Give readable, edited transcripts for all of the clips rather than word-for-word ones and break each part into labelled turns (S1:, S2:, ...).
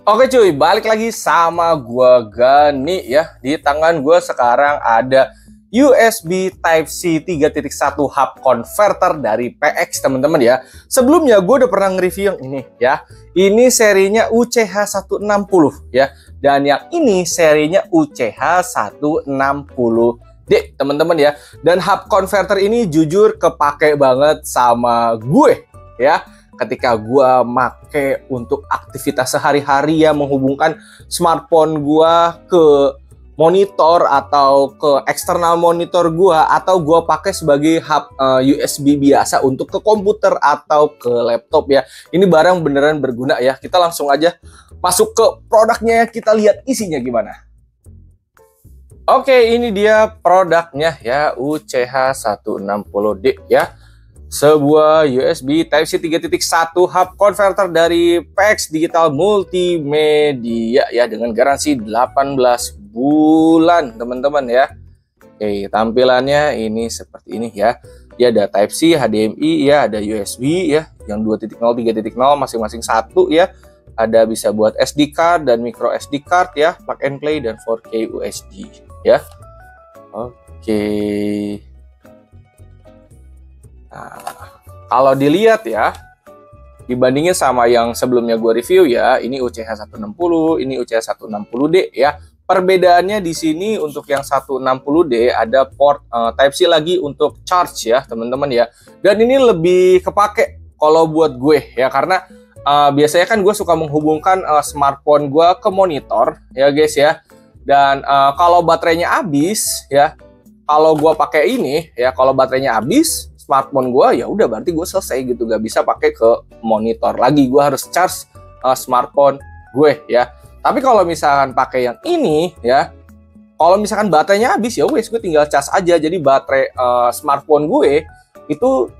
S1: Oke cuy, balik lagi sama gua Gani ya. Di tangan gua sekarang ada USB Type-C 3.1 hub converter dari PX teman-teman ya. Sebelumnya gua udah pernah nge-review yang ini ya. Ini serinya UCH160 ya. Dan yang ini serinya UCH160D teman-teman ya. Dan hub converter ini jujur kepake banget sama gue ya. Ketika gue make untuk aktivitas sehari-hari ya, menghubungkan smartphone gue ke monitor atau ke eksternal monitor gue, atau gue pakai sebagai hub USB biasa untuk ke komputer atau ke laptop ya. Ini barang beneran berguna ya. Kita langsung aja masuk ke produknya, kita lihat isinya gimana. Oke, ini dia produknya ya, UCH160D ya. Sebuah USB Type-C 3.1 hub converter dari PX Digital Multimedia ya, dengan garansi 18 bulan teman-teman ya. Oke, tampilannya ini seperti ini ya. Dia ada Type-C, HDMI ya, ada USB ya, yang 2.0, 3.0 masing-masing satu ya. Ada bisa buat SD card dan micro SD card ya, plug and play dan 4K UHD ya. Oke. Nah, kalau dilihat ya, dibandingin sama yang sebelumnya gue review ya, ini UCH160, ini UCH160D ya. Perbedaannya di sini untuk yang 160D ada port Type-C lagi untuk charge ya, teman-teman ya. Dan ini lebih kepake kalau buat gue ya, karena biasanya kan gue suka menghubungkan smartphone gue ke monitor ya guys ya. Dan kalau baterainya habis ya, kalau gue pakai ini ya, kalau baterainya habis smartphone gue, ya udah berarti gue selesai gitu, gak bisa pakai ke monitor lagi, gue harus charge smartphone gue ya. Tapi kalau misalkan pakai yang ini ya, kalau misalkan baterainya habis ya wes, gue tinggal charge aja, jadi baterai smartphone gue itu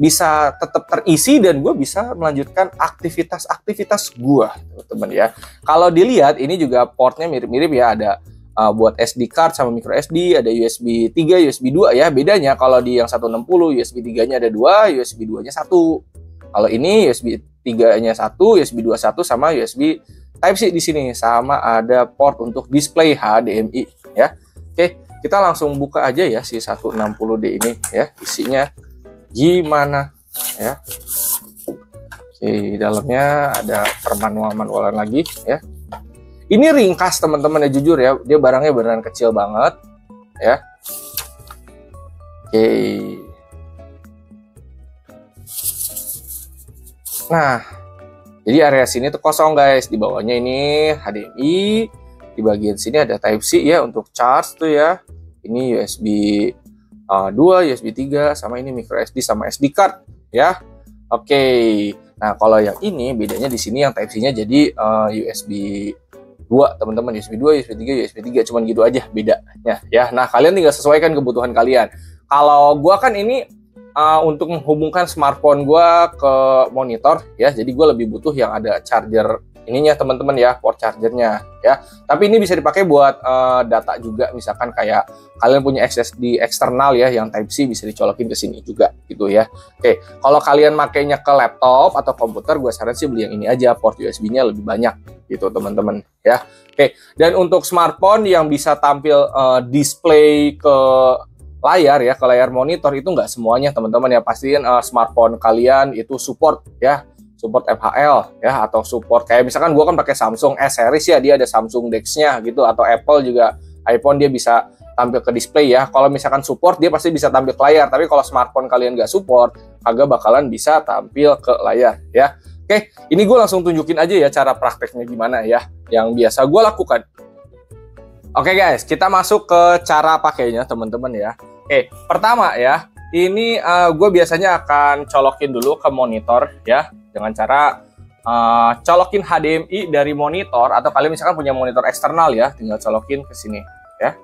S1: bisa tetap terisi dan gue bisa melanjutkan aktivitas gue teman-teman ya. Kalau dilihat ini juga portnya mirip-mirip ya, ada buat SD card sama micro SD, ada USB 3, USB 2 ya. Bedanya kalau di yang 160 USB 3-nya ada 2, USB 2-nya 1. Kalau ini USB 3-nya 1, USB 2 1 sama USB Type-C di sini, sama ada port untuk display HDMI ya. Oke, kita langsung buka aja ya si 160D ini ya. Isinya gimana ya. Oke, dalamnya ada permanual-manualan lagi ya. Ini ringkas teman-teman ya, jujur ya, dia barangnya beneran kecil banget ya. Oke. Nah, jadi area sini tuh kosong guys. Di bawahnya ini HDMI, di bagian sini ada Type-C ya untuk charge tuh ya. Ini USB 2, USB 3, sama ini micro SD sama SD card ya. Oke. Nah, kalau yang ini bedanya di sini yang Type-C-nya jadi USB 2 teman-teman, USB 2, USB 3, USB 3, cuman gitu aja bedanya ya. Nah, kalian tinggal sesuaikan kebutuhan kalian. Kalau gua kan ini untuk menghubungkan smartphone gua ke monitor ya, jadi gua lebih butuh yang ada charger ininya teman-teman ya, port chargernya ya. Tapi ini bisa dipakai buat data juga, misalkan kayak kalian punya SSD eksternal ya yang Type-C, bisa dicolokin ke sini juga gitu ya. Oke, kalau kalian makainya ke laptop atau komputer, gue saran sih beli yang ini aja, port USB-nya lebih banyak gitu teman-teman ya. Oke, dan untuk smartphone yang bisa tampil display ke layar ya, ke layar monitor, itu nggak semuanya teman-teman ya. Pastiin smartphone kalian itu support ya, support FHL ya, atau support kayak misalkan gue kan pakai Samsung S series ya, dia ada Samsung Dex-nya gitu, atau Apple juga iPhone dia bisa tampil ke display ya. Kalau misalkan support dia pasti bisa tampil ke layar, tapi kalau smartphone kalian nggak support, agak bakalan bisa tampil ke layar ya. Oke, ini gue langsung tunjukin aja ya cara prakteknya gimana ya, yang biasa gue lakukan. Oke guys, kita masuk ke cara pakainya teman-teman ya. Oke, pertama ya, ini gue biasanya akan colokin dulu ke monitor ya, dengan cara colokin HDMI dari monitor, atau kalian misalkan punya monitor eksternal ya, tinggal colokin ke sini ya.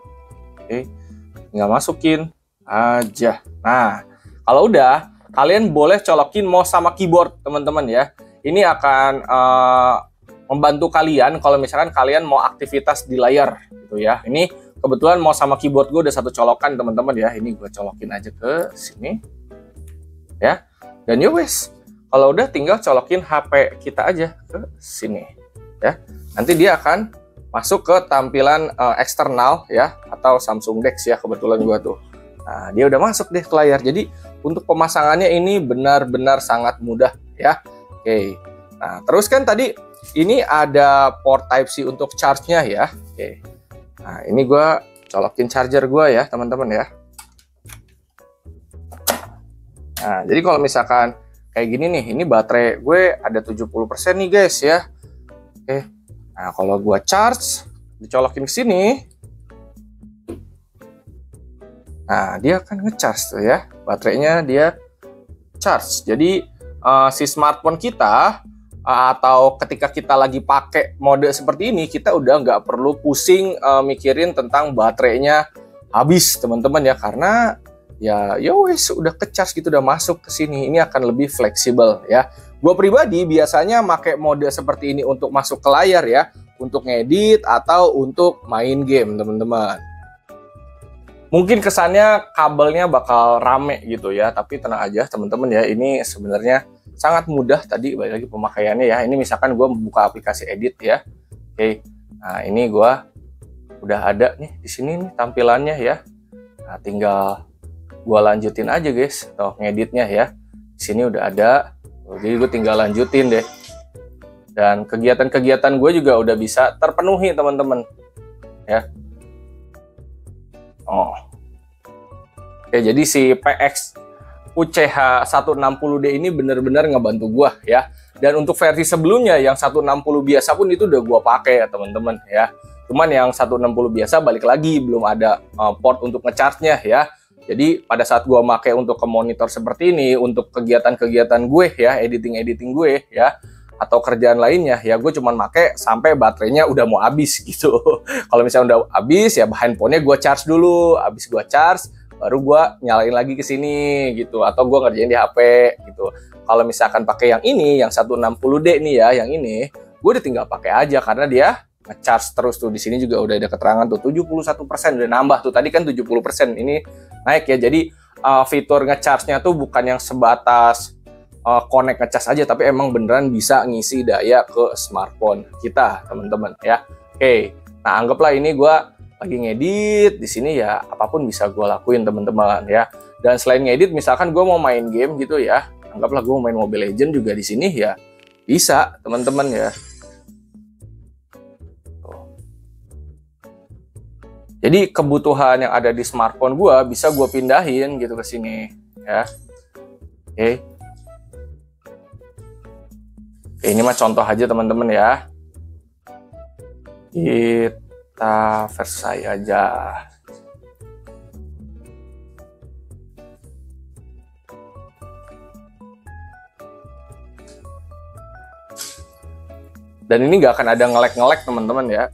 S1: Oke, tinggal masukin aja. Nah, kalau udah, kalian boleh colokin mouse sama keyboard teman-teman ya. Ini akan membantu kalian kalau misalkan kalian mau aktivitas di layar gitu ya. Ini kebetulan mouse sama keyboard gue udah satu colokan teman-teman ya. Ini gue colokin aja ke sini ya. Dan ya wes, kalau udah tinggal colokin HP kita aja ke sini ya. nanti dia akan masuk ke tampilan eksternal ya, atau Samsung DeX ya, kebetulan gua tuh. Nah, dia udah masuk deh ke layar. Jadi untuk pemasangannya ini benar-benar sangat mudah ya. Oke. Nah, terus kan tadi ini ada port Type-C untuk charge-nya ya. Oke. Nah, ini gua colokin charger gua ya, teman-teman ya. Nah, jadi kalau misalkan kayak gini nih, ini baterai gue ada 70% nih guys ya. Oke. Nah, kalau gue charge, dicolokin ke sini. Nah, dia akan nge-charge tuh ya. Baterainya dia charge. Jadi si smartphone kita atau ketika kita lagi pakai mode seperti ini, kita udah nggak perlu pusing mikirin tentang baterainya habis, teman-teman ya, karena ya wes udah ke-charge gitu, udah masuk ke sini. Ini akan lebih fleksibel ya. Gue pribadi biasanya pakai mode seperti ini untuk masuk ke layar ya, untuk ngedit atau untuk main game, teman-teman. Mungkin kesannya kabelnya bakal rame gitu ya, tapi tenang aja teman-teman ya, ini sebenarnya sangat mudah. Tadi balik lagi pemakaiannya ya. Ini misalkan gue buka aplikasi edit ya. Oke. Nah, ini gue udah ada nih di sini nih tampilannya ya. Nah, tinggal gue lanjutin aja guys, tuh ngeditnya ya. Di sini udah ada, jadi gue tinggal lanjutin deh. Dan kegiatan-kegiatan gue juga udah bisa terpenuhi teman-teman ya. Oh, oke, jadi si PX UCH 160D ini bener-bener ngebantu gue ya. Dan untuk versi sebelumnya yang 160 biasa pun itu udah gue pakai ya teman-teman ya. Cuman yang 160 biasa balik lagi belum ada port untuk ngecharge-nya ya. Jadi pada saat gue pakai untuk ke monitor seperti ini, untuk kegiatan-kegiatan gue ya, editing-editing gue ya, atau kerjaan lainnya ya, gue cuman pakai sampai baterainya udah mau habis gitu. Kalau misalnya udah habis ya, handphonenya gue charge dulu, habis gue charge baru gue nyalain lagi ke sini gitu, atau gue ngerjain di HP gitu. Kalau misalkan pakai yang ini, yang 160D nih ya, yang ini, gue udah tinggal pakai aja karena dia nge-charge terus tuh. Di sini juga udah ada keterangan tuh 71% udah nambah tuh. Tadi kan 70%, ini naik ya. Jadi fitur nge-charge-nya tuh bukan yang sebatas connect nge-charge aja, tapi emang beneran bisa ngisi daya ke smartphone kita, teman-teman ya. Oke. Nah, anggaplah ini gue lagi ngedit di sini ya, apapun bisa gue lakuin, teman-teman ya. Dan selain ngedit, misalkan gue mau main game gitu ya, anggaplah gue mau main Mobile Legends juga di sini ya, bisa, teman-teman ya. Jadi kebutuhan yang ada di smartphone gue bisa gue pindahin gitu ke sini ya. Oke. Ini mah contoh aja teman-teman ya. Kita versi aja. Dan ini nggak akan ada nge-lag teman-teman ya.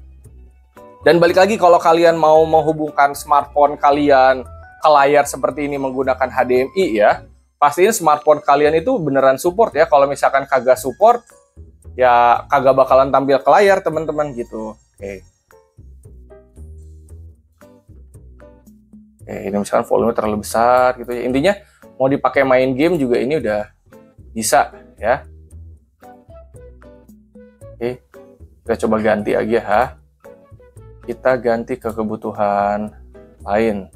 S1: Dan balik lagi, kalau kalian mau menghubungkan smartphone kalian ke layar seperti ini menggunakan HDMI ya, pastiin smartphone kalian itu beneran support ya. Kalau misalkan kagak support, ya kagak bakalan tampil ke layar teman-teman gitu. Oke. Oke, ini misalkan volume terlalu besar gitu ya. Intinya mau dipakai main game juga ini udah bisa ya. Oke, kita coba ganti aja ha. Kita ganti ke kebutuhan lain.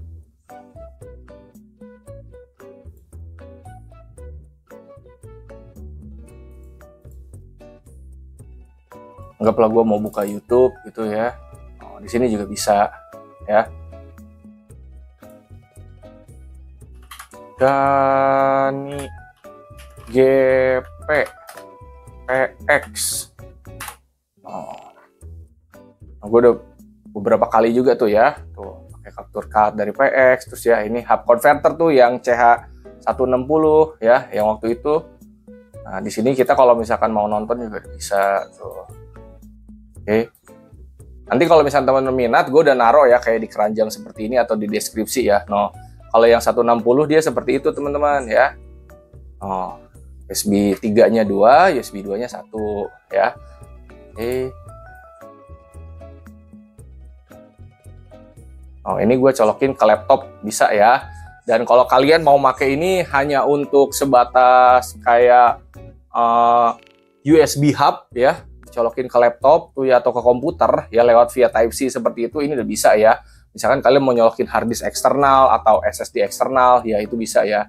S1: Anggaplah gue mau buka YouTube gitu ya. Oh, di sini juga bisa ya. Gani GP PX. Oh. Nah, gue udah beberapa kali juga tuh ya, tuh pakai capture card dari PX. Terus ya ini hub converter tuh yang CH160 ya, yang waktu itu. Nah, di sini kita kalau misalkan mau nonton juga bisa tuh. Oke. Nanti kalau misalkan teman-teman minat, gue udah naruh ya kayak di keranjang seperti ini atau di deskripsi ya. No, kalau yang 160 dia seperti itu teman-teman ya. Oh, USB 3-nya 2, USB 2-nya 1 ya. Oke. Oh, ini gue colokin ke laptop bisa ya. Dan kalau kalian mau pakai ini hanya untuk sebatas kayak USB hub ya, colokin ke laptop tuh ya atau ke komputer ya lewat via Type-C seperti itu, ini udah bisa ya. Misalkan kalian mau nyolokin hard disk eksternal atau SSD eksternal ya itu bisa ya.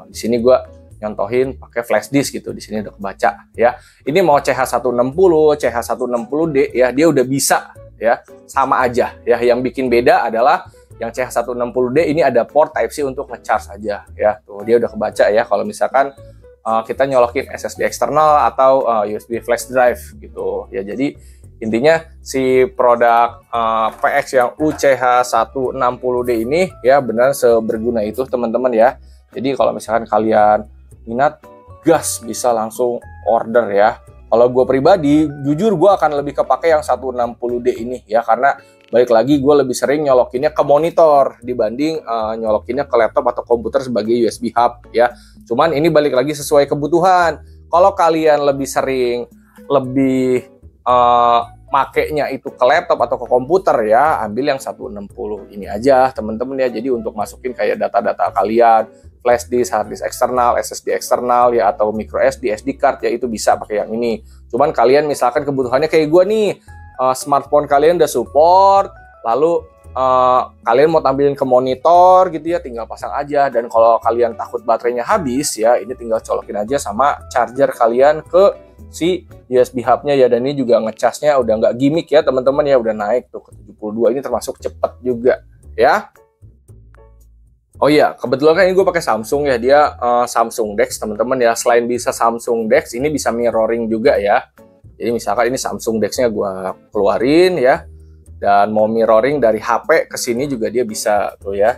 S1: Di sini gue nyontohin pakai flash disk gitu, di sini udah kebaca ya. Ini mau CH160, CH160D ya, dia udah bisa ya, sama aja ya. Yang bikin beda adalah yang CH160D ini ada port Type-C untuk nge-charge saja ya. Tuh dia udah kebaca ya kalau misalkan kita nyolokin SSD eksternal atau USB flash drive gitu ya. Jadi intinya si produk PX yang UCH160D ini ya benar seberguna itu teman-teman ya. Jadi kalau misalkan kalian minat, gas bisa langsung order ya. Kalau gue pribadi, jujur gue akan lebih kepake yang 160D ini ya, karena balik lagi gue lebih sering nyolokinnya ke monitor dibanding nyolokinnya ke laptop atau komputer sebagai USB hub ya. Cuman ini balik lagi sesuai kebutuhan. Kalau kalian lebih sering makainya itu ke laptop atau ke komputer ya, ambil yang 160 ini aja teman-teman ya. Jadi untuk masukin kayak data-data kalian, flash disk, hard disk eksternal, SSD eksternal ya, atau micro SD, SD card ya, itu bisa pakai yang ini. Cuman kalian misalkan kebutuhannya kayak gue nih, smartphone kalian udah support, lalu kalian mau tampilin ke monitor gitu ya, tinggal pasang aja. Dan kalau kalian takut baterainya habis ya, ini tinggal colokin aja sama charger kalian ke si USB hub-nya ya. Dan ini juga ngecasnya udah nggak gimmick ya teman-teman ya, udah naik tuh ke 72, ini termasuk cepet juga ya. Oh iya, kebetulan kan ini gue pakai Samsung ya, dia Samsung DeX teman-teman ya. Selain bisa Samsung DeX, ini bisa mirroring juga ya. Jadi misalkan ini Samsung DeX-nya gue keluarin ya, dan mau mirroring dari HP ke sini juga dia bisa tuh ya.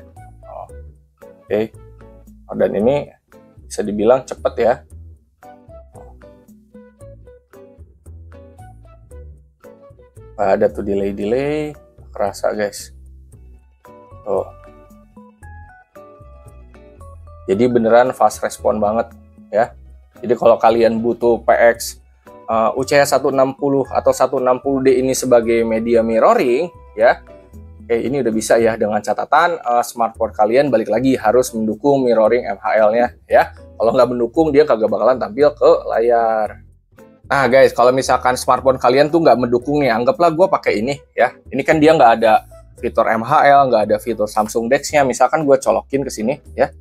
S1: Oke. Dan ini bisa dibilang cepet ya. Ada tuh delay, kerasa guys. Tuh. Jadi beneran fast respon banget ya. Jadi kalau kalian butuh PX UCH160 atau 160D ini sebagai media mirroring ya, ini udah bisa ya, dengan catatan smartphone kalian balik lagi harus mendukung mirroring MHL-nya ya. Kalau nggak mendukung, dia kagak bakalan tampil ke layar. Nah guys, kalau misalkan smartphone kalian tuh nggak mendukung nih, anggaplah gue pakai ini ya. Ini kan dia nggak ada fitur MHL, nggak ada fitur Samsung DeX-nya. Misalkan gue colokin ke sini ya,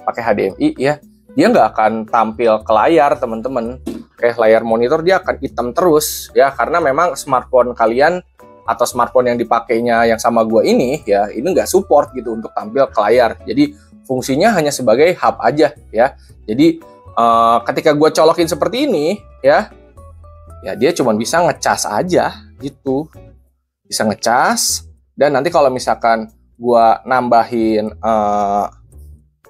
S1: pakai HDMI ya, dia nggak akan tampil ke layar teman-teman. Layar monitor dia akan hitam terus ya, karena memang smartphone kalian atau smartphone yang dipakainya yang sama gua ini ya, ini nggak support gitu untuk tampil ke layar. Jadi fungsinya hanya sebagai hub aja ya. Jadi ketika gua colokin seperti ini ya, dia cuma bisa ngecas aja gitu, bisa ngecas. Dan nanti kalau misalkan gua nambahin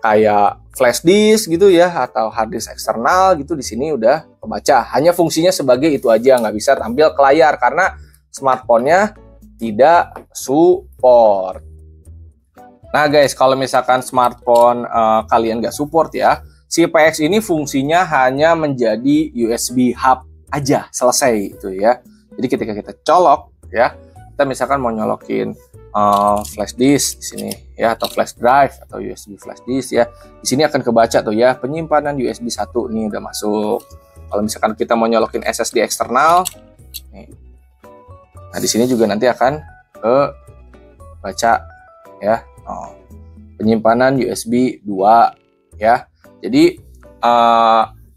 S1: kayak flash disk gitu ya, atau hard disk eksternal gitu, di sini udah kebaca. Hanya fungsinya sebagai itu aja, nggak bisa tampil ke layar karena smartphone-nya tidak support. Nah guys, kalau misalkan smartphone kalian nggak support ya, si PX ini fungsinya hanya menjadi USB hub aja, selesai itu ya. Jadi ketika kita colok ya, kita misalkan mau nyolokin flash disk di sini ya, atau flash drive atau USB flash disk ya, di sini akan kebaca tuh ya, penyimpanan USB 1 nih udah masuk. Kalau misalkan kita mau nyolokin SSD eksternal nih, nah di sini juga nanti akan kebaca ya, penyimpanan USB 2 ya. Jadi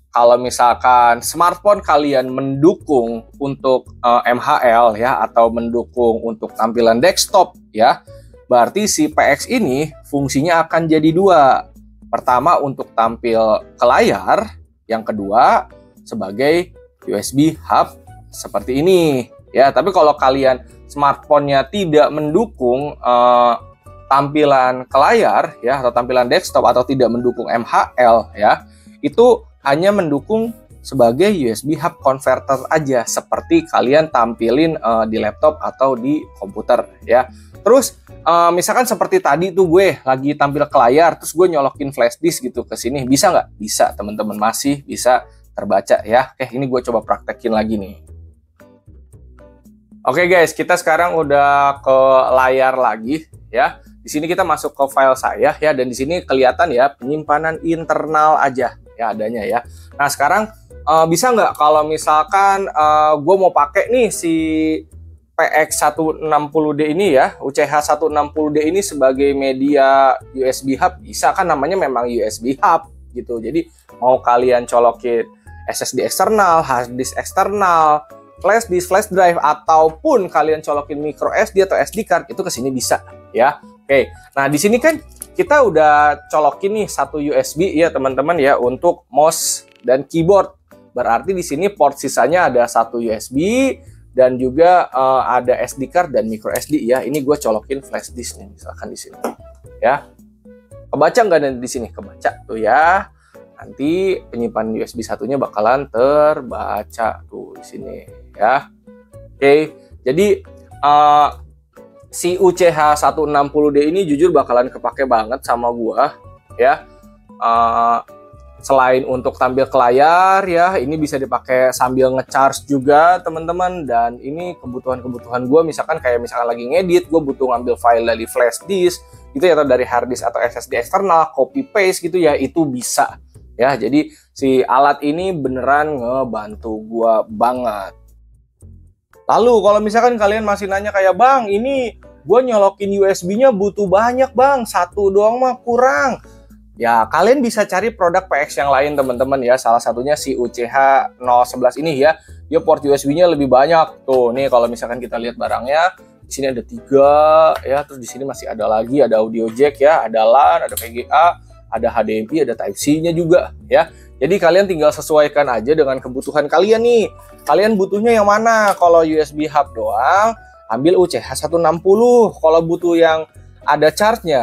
S1: kalau misalkan smartphone kalian mendukung untuk MHL ya, atau mendukung untuk tampilan desktop ya, berarti si PX ini fungsinya akan jadi dua. Pertama untuk tampil ke layar, yang kedua sebagai USB hub seperti ini ya. Tapi kalau kalian smartphone-nya tidak mendukung tampilan ke layar ya, atau tampilan desktop, atau tidak mendukung MHL ya, itu hanya mendukung sebagai USB hub converter aja, seperti kalian tampilin di laptop atau di komputer ya. Terus misalkan seperti tadi tuh gue lagi tampil ke layar, terus gue nyolokin flash disk gitu ke sini, bisa nggak? Bisa teman-teman, masih bisa terbaca ya. Oke, ini gue coba praktekin lagi nih. Oke guys, kita sekarang udah ke layar lagi ya. Di sini kita masuk ke file saya ya, dan di sini kelihatan ya penyimpanan internal aja ya adanya ya. Nah sekarang bisa nggak kalau misalkan gue mau pakai nih si PX160D ini ya, UCH160D ini sebagai media USB hub, bisa kan, namanya memang USB hub gitu. Jadi mau kalian colokin SSD eksternal, hard disk eksternal, flash disk, flash drive, ataupun kalian colokin micro SD atau SD card, itu ke sini bisa ya. Oke, nah di sini kan kita udah colokin nih satu USB ya teman-teman ya untuk mouse dan keyboard. Berarti di sini port sisanya ada satu USB dan juga ada SD card dan micro SD ya. Ini gue colokin flash disk nih misalkan di sini ya. Kebaca nggak nanti di sini? Kebaca tuh ya. Nanti penyimpanan USB satunya bakalan terbaca tuh di sini ya. Oke, jadi si UCH160D ini jujur bakalan kepake banget sama gua ya. Selain untuk tampil ke layar ya, ini bisa dipakai sambil ngecharge juga teman-teman. Dan ini kebutuhan-kebutuhan gue, misalkan kayak misalkan lagi ngedit, gue butuh ngambil file dari flash disk gitu ya, atau dari hard disk atau SSD eksternal, copy paste gitu ya, itu bisa ya. Jadi si alat ini beneran ngebantu gue banget. Lalu kalau misalkan kalian masih nanya kayak, bang ini gue nyolokin USB-nya butuh banyak bang, satu doang mah kurang. Ya, kalian bisa cari produk PX yang lain teman-teman ya. Salah satunya si UCH011 ini ya. Dia port USB-nya lebih banyak. Tuh, nih kalau misalkan kita lihat barangnya, di sini ada 3 ya. Terus di sini masih ada lagi, ada audio jack ya, ada LAN, ada VGA, ada HDMI, ada Type-C-nya juga ya. Jadi kalian tinggal sesuaikan aja dengan kebutuhan kalian nih. Kalian butuhnya yang mana? Kalau USB hub doang, ambil UCH160. Kalau butuh yang ada charge-nya,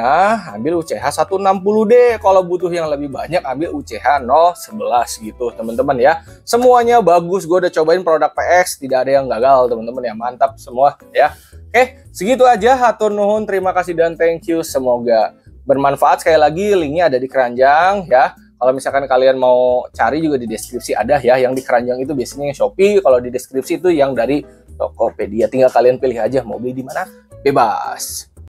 S1: ambil UCH160D. Kalau butuh yang lebih banyak, ambil UCH011 gitu teman-teman ya. Semuanya bagus, gue udah cobain produk PX, tidak ada yang gagal teman-teman ya. Mantap semua ya. Oke, segitu aja. Hatur nuhun, terima kasih dan thank you. Semoga bermanfaat. Sekali lagi linknya ada di keranjang ya. Kalau misalkan kalian mau cari juga di deskripsi ada ya. Yang di keranjang itu biasanya yang Shopee, kalau di deskripsi itu yang dari Tokopedia. Tinggal kalian pilih aja mau beli di mana, bebas.